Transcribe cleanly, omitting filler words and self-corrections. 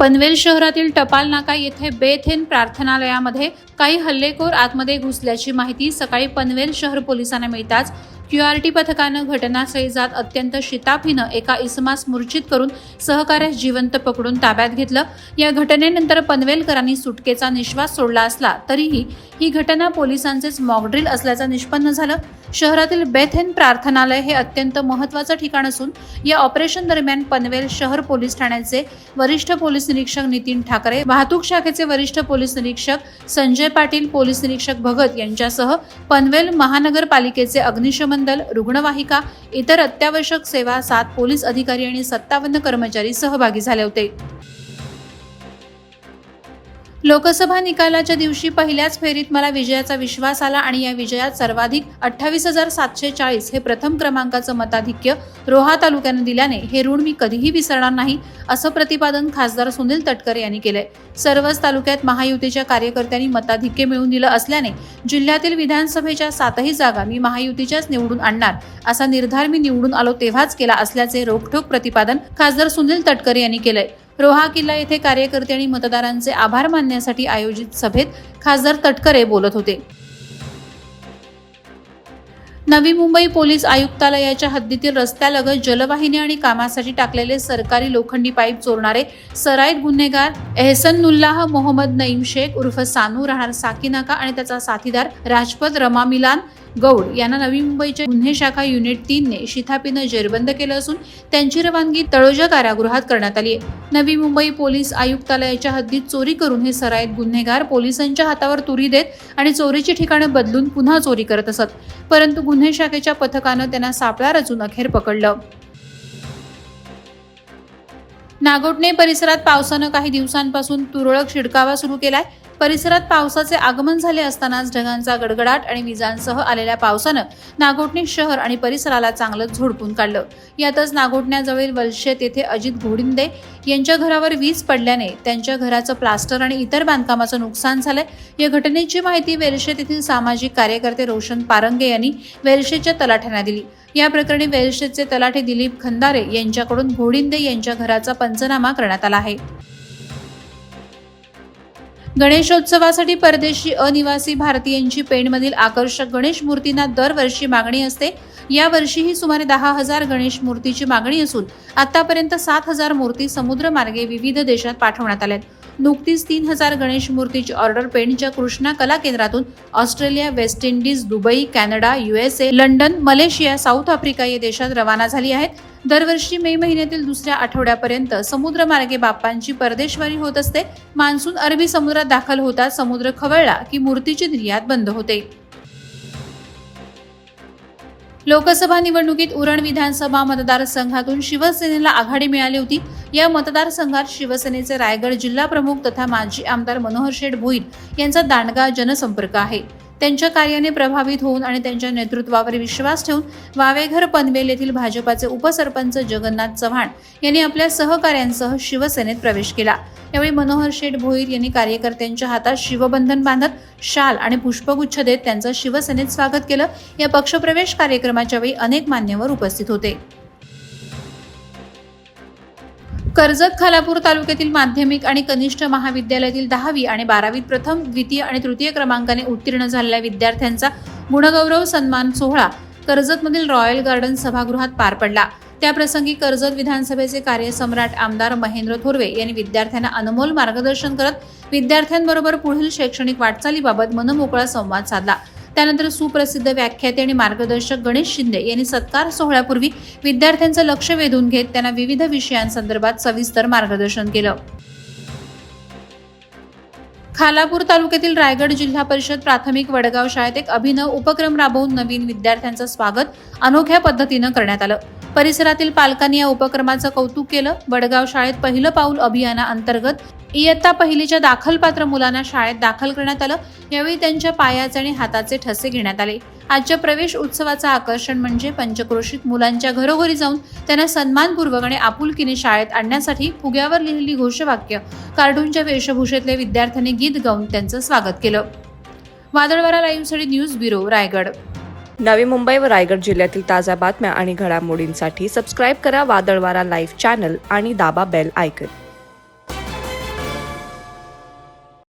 पनवेल शहरातील टपाल नाका येथे बेथेन प्रार्थनालयामध्ये काही हल्लेखोर आतमध्ये घुसल्याची माहिती सकाळी पनवेल शहर पोलिसांना मिळताच QRT पथकानं घटनास्थळी जात अत्यंत शिताफीनं एका इसमास मूर्छित करून सहकार्यास जिवंत पकडून ताब्यात घेतलं। या घटनेनंतर पनवेलकरांनी सुटकेचा निश्वास सोडला असला तरीही ही घटना पोलिसांचेच मॉकड्रिल असल्याचं निष्पन्न झालं। शहरातील बेथेन प्रार्थनालय हे अत्यंत महत्त्वाचं ठिकाण असून या ऑपरेशन दरम्यान पनवेल शहर पोलीस ठाण्याचे वरिष्ठ पोलीस निरीक्षक नितीन ठाकरे, वाहतूक शाखेचे वरिष्ठ पोलीस निरीक्षक संजय पाटील, पोलीस निरीक्षक भगत यांच्यासह पनवेल महानगरपालिकेचे अग्निशमन दल, रुग्णवाहिका, इतर अत्यावश्यक सेवा 7 पोलीस अधिकारी आणि 57 कर्मचारी सहभागी झाले होते। लोकसभा निकालाच्या दिवशी पहिल्याच फेरीत मला विजयाचा विश्वास आला आणि या विजयात सर्वाधिक 28,740 हे प्रथम क्रमांकाचं मताधिक्य रोहा तालुक्याने दिल्याने हे ऋण मी कधीही विसरणार नाही, असं प्रतिपादन खासदार सुनील तटकरे यांनी केलंय। सर्वच तालुक्यात महायुतीच्या कार्यकर्त्यांनी मताधिक्य मिळवून दिलं असल्याने जिल्ह्यातील विधानसभेच्या 7ही जागा मी महायुतीच्याच निवडून आणणार असा निर्धार मी निवडून आलो तेव्हाच केला असल्याचे रोखठोक प्रतिपादन खासदार सुनील तटकरे यांनी केलंय। रोहा किल्ला येथे कार्यकर्ते आणि मतदारांचे आभार मानण्यासाठी आयोजित सभेत खासदार तटकरे बोलत होते। नवी मुंबई पोलीस आयुक्तालयाच्या हद्दीतील रस्त्यालगत जलवाहिनी आणि कामासाठी टाकलेले सरकारी लोखंडी पाईप चोरणारे सराईत गुन्हेगार एहसनुल्लाह मोहम्मद नईम शेख उर्फ सानू राहणार साकीनाका आणि त्याचा साथीदार राजपत रमामिलान गौड यांना नवी मुंबईच्या गुन्हे शाखा युनिट 3 ने शिथापीनं जेरबंद केलं असून त्यांची रवानगी तळोजा कारागृहात करण्यात आली आहे। नवी मुंबई पोलीस आयुक्तालयाच्या हद्दीत चोरी करून हे सराईत गुन्हेगार पोलिसांच्या हातावर तुरी देत आणि चोरीची ठिकाणं बदलून पुन्हा चोरी करत असत, परंतु गुन्हे शाखेच्या पथकानं त्यांना सापळा रचून अखेर पकडलं। नागोठणे परिसरात पावसानं काही दिवसांपासून तुरळक शिडकावा सुरू केलाय। परिसरात पावसाचे आगमन झाले असतानाच ढगांचा गडगडाट आणि विजांसह आलेल्या पावसानं नागोठणे शहर आणि परिसराला चांगलंच झोडपून काढलं। यातच नागोठण्याजवळील वलशेत येथे अजित घोडिंदे यांच्या घरावर वीज पडल्याने त्यांच्या घराचं प्लास्टर आणि इतर बांधकामाचं नुकसान झालंय। या घटनेची माहिती वेलशेत येथील सामाजिक कार्यकर्ते रोशन पारंगे यांनी वेलशेतच्या तलाठ्यांना दिली। या प्रकरणी वेलशेतचे तलाठी दिलीप खंदारे यांच्याकडून घोडिंदे यांच्या घराचा पंचनामा करण्यात आला आहे। गणेशोत्सवासाठी परदेशी अनिवासी भारतीयांची पेणमधील आकर्षक गणेश मूर्तींना दरवर्षी मागणी असते। या वर्षीही सुमारे 10,000 गणेश मूर्तीची मागणी असून आतापर्यंत 7,000 मूर्ती समुद्रमार्गे विविध देशात पाठवण्यात आल्यात। नुकतीच 3,000 गणेश मूर्तीची ऑर्डर पेणच्या कृष्णा कला केंद्रातून Australia, West Indies, Dubai, Canada, USA, London, Malaysia, south Africa या देशात रवाना झाली आहेत। दरवर्षी मे महिन्यातील दुसऱ्या आठवड्यापर्यंत समुद्रमार्गे बाप्पांची परदेशवारी होत असते। मान्सून अरबी समुद्रात दाखल होताच समुद्र खवळला की मूर्तीची निर्यात बंद होते। लोकसभा निवडणुकीत उरण विधानसभा मतदारसंघातून शिवसेनेला आघाडी मिळाली होती। या मतदारसंघात शिवसेनेचे रायगड जिल्हा प्रमुख तथा माजी आमदार मनोहर शेठ भोईर यांचा दांडगा जनसंपर्क आहे। त्यांच्या कार्याने प्रभावित होऊन आणि त्यांच्या नेतृत्वावर विश्वास ठेवून वावेघर पनवेल येथील भाजपाचे उपसरपंच जगन्नाथ चव्हाण यांनी आपल्या सहकाऱ्यांसह शिवसेनेत प्रवेश केला। यावेळी मनोहर शेठ भोईर यांनी कार्यकर्त्यांच्या हातात शिवबंधन बांधत शाल आणि पुष्पगुच्छ देत त्यांचं शिवसेनेत स्वागत केलं। या पक्षप्रवेश कार्यक्रमाच्या वेळी अनेक मान्यवर उपस्थित होते। कर्जत खालापूर तालुक्यातील माध्यमिक आणि कनिष्ठ महाविद्यालयातील 10वी आणि 12वीत प्रथम, द्वितीय आणि तृतीय क्रमांकाने उत्तीर्ण झालेल्या विद्यार्थ्यांचा गुणगौरव सन्मान सोहळा कर्जतमधील रॉयल गार्डन सभागृहात पार पडला। त्याप्रसंगी कर्जत विधानसभेचे कार्यसम्राट आमदार महेंद्र थोरवे यांनी विद्यार्थ्यांना अनमोल मार्गदर्शन करत विद्यार्थ्यांबरोबर पुढील शैक्षणिक वाटचालीबाबत मनमोकळा संवाद साधला। त्यानंतर सुप्रसिद्ध व्याख्याते आणि मार्गदर्शक गणेश शिंदे यांनी सत्कार सोहळ्यापूर्वी विद्यार्थ्यांचं लक्ष वेधून घेत त्यांना विविध विषयांसंदर्भात सविस्तर मार्गदर्शन केलं। खालापूर तालुक्यातील रायगड जिल्हा परिषद प्राथमिक वडगाव शाळेत एक अभिनव उपक्रम राबवून नवीन विद्यार्थ्यांचं स्वागत अनोख्या पद्धतीनं करण्यात आलं। परिसरातील पालकांनी या उपक्रमाचं कौतुक केलं। वडगाव शाळेत पहिलं पाऊल अभियानाअंतर्गत इयत्ता पहिलीच्या दाखलपात्र मुलांना शाळेत दाखल करण्यात आलं। यावेळी त्यांच्या पायाचे आणि हाताचे ठसे घेण्यात आले। आजच्या प्रवेश उत्सवाचं आकर्षण म्हणजे पंचक्रोशीत मुलांच्या घरोघरी जाऊन त्यांना सन्मानपूर्वक आणि आपुलकीने शाळेत आणण्यासाठी फुग्यावर लिहिलेली घोषवाक्य, कार्टूनच्या वेशभूषेतले विद्यार्थ्यांनी गीत गाऊन त्यांचं स्वागत केलं। वादळवारा लाईव्हसाठी न्यूज ब्युरो, रायगड। नवी मुंबई व रायगड जिल्ह्यातील ताज्या बातम्या आणि घडामोडींसाठी सबस्क्राईब करा वादळवारा लाईव्ह चॅनल आणि दाबा बेल आयकॉन।